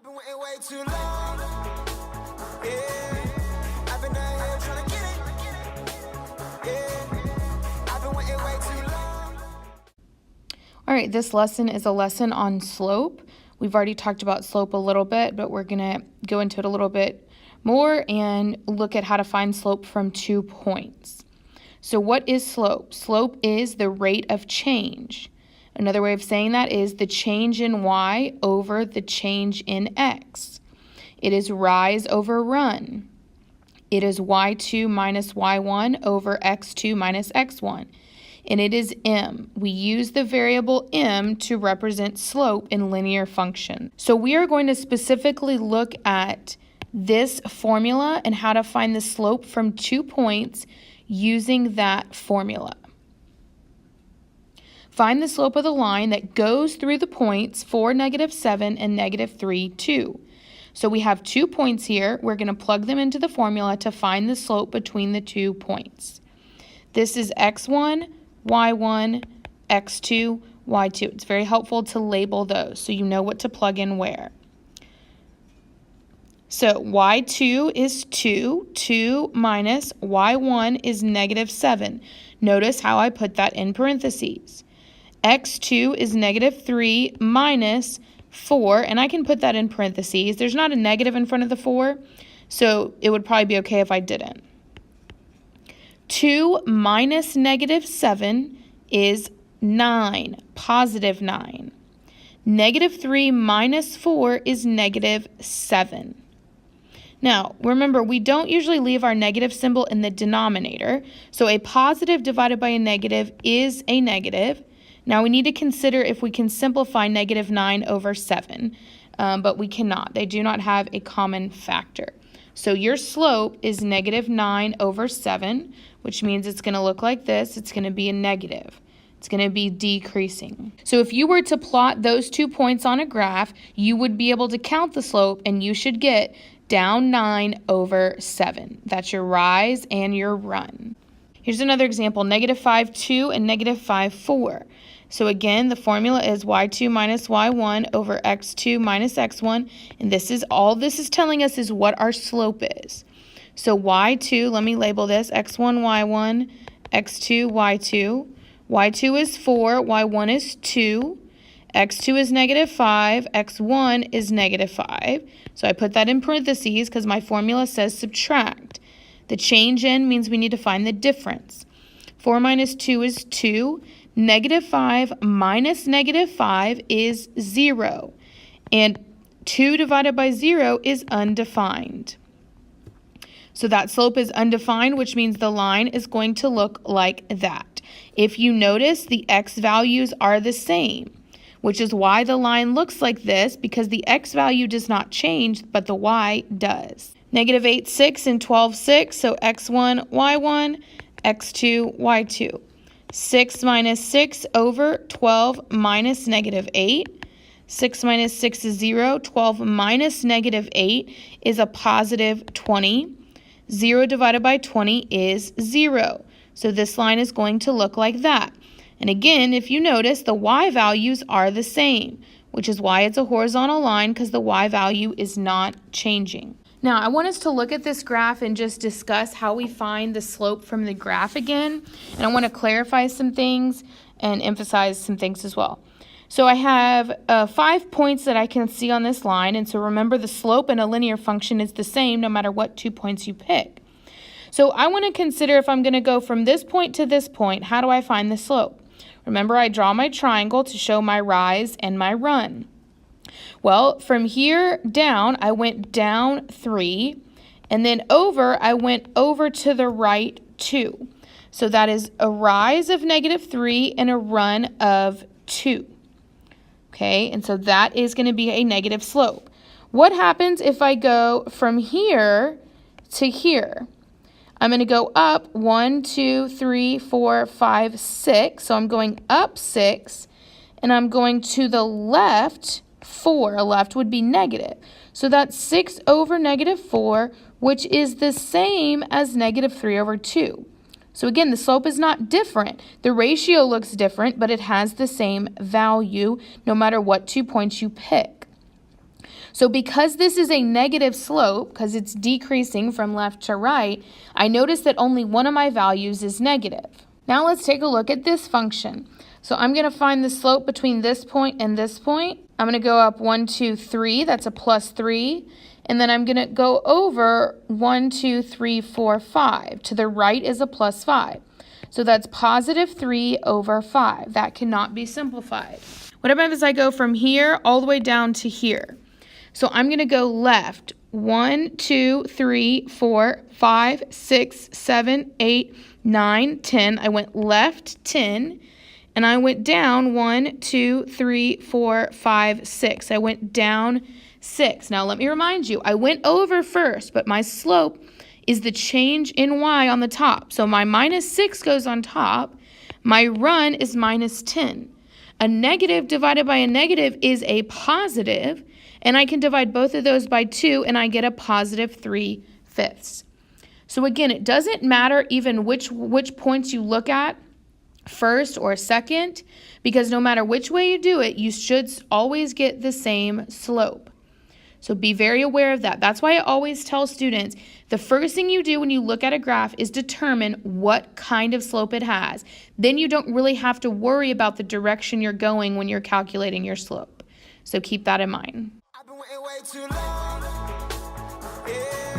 I've been waiting way too long. Yeah, I've been down here trying to get it. Yeah, I've been waiting way too long. All right, this lesson is a lesson on slope. We've already talked about slope a little bit, but we're going to go into it a little bit more and look at how to find slope from 2 points. So what is slope? Slope is the rate of change. Another way of saying that is the change in y over the change in x. It is rise over run. It is y2 minus y1 over x2 minus x1. And it is m. We use the variable m to represent slope in linear function. So we are going to specifically look at this formula and how to find the slope from 2 points using that formula. Find the slope of the line that goes through the points 4, -7 and -3, 2. So we have 2 points here. We're going to plug them into the formula to find the slope between the 2 points. This is x1, y1, x2, y2. It's very helpful to label those so you know what to plug in where. So y2 is 2, 2 minus y1 is -7. Notice how I put that in parentheses. x2 is -3 minus 4, and I can put that in parentheses. There's not a negative in front of the 4, so it would probably be okay if I didn't. 2 minus -7 is 9, positive 9. -3 minus 4 is -7. Now, remember, we don't usually leave our negative symbol in the denominator, so a positive divided by a negative is a negative. Now, we need to consider if we can simplify -9 over 7, but we cannot. They do not have a common factor. So your slope is -9 over 7, which means it's going to look like this. It's going to be a negative. It's going to be decreasing. So if you were to plot those 2 points on a graph, you would be able to count the slope, and you should get down 9 over 7. That's your rise and your run. Here's another example, -5, 2 and -5, 4. So again, the formula is y2 minus y1 over x2 minus x1, and this is all this is telling us is what our slope is. So y2, let me label this, x1, y1, x2, y2. y2 is 4, y1 is 2. x2 is -5, x1 is -5. So I put that in parentheses because my formula says subtract. The change in means we need to find the difference. 4 minus 2 is 2. -5 minus -5 is 0. And 2 divided by 0 is undefined. So that slope is undefined, which means the line is going to look like that. If you notice, the x values are the same, which is why the line looks like this, because the x value does not change, but the y does. -8, 6 and 12, 6, so x1, y1, x2, y2. 6 minus 6 over 12 minus -8. 6 minus 6 is 0. 12 minus -8 is a positive 20. 0 divided by 20 is 0. So this line is going to look like that. And again, if you notice, the y values are the same, which is why it's a horizontal line, because the y value is not changing. Now, I want us to look at this graph and just discuss how we find the slope from the graph again. And I want to clarify some things and emphasize some things as well. So I have 5 points that I can see on this line. And so remember, the slope in a linear function is the same no matter what 2 points you pick. So I want to consider if I'm going to go from this point to this point, how do I find the slope? Remember, I draw my triangle to show my rise and my run. Well, from here down, I went down 3, and then over, I went over to the right 2. So that is a rise of -3 and a run of 2. Okay, and so that is going to be a negative slope. What happens if I go from here to here? I'm going to go up 1, 2, 3, 4, 5, 6. So I'm going up 6, and I'm going to the left 4. Left would be negative. So that's 6 over -4, which is the same as -3 over 2. So again, the slope is not different. The ratio looks different, but it has the same value no matter what 2 points you pick. So because this is a negative slope, because it's decreasing from left to right, I notice that only one of my values is negative. Now let's take a look at this function. So I'm going to find the slope between this point and this point. I'm going to go up 1, 2, 3. That's a plus 3. And then I'm going to go over 1, 2, 3, 4, 5. To the right is a plus 5. So that's positive 3 over 5. That cannot be simplified. What about if I go from here all the way down to here? So I'm going to go left 1, 2, 3, 4, 5, 6, 7, 8, 9, 10. I went left 10. And I went down 1, 2, 3, 4, 5, 6. I went down 6. Now let me remind you, I went over first, but my slope is the change in y on the top. So my minus 6 goes on top. My run is minus 10. A negative divided by a negative is a positive, and I can divide both of those by 2, and I get a positive 3/5. So again, it doesn't matter even which points you look at, first or second, because no matter which way you do it, you should always get the same slope. So be very aware of that. That's why I always tell students, the first thing you do when you look at a graph is determine what kind of slope it has. Then you don't really have to worry about the direction you're going when you're calculating your slope. So keep that in mind. I've been waiting way too long. Yeah.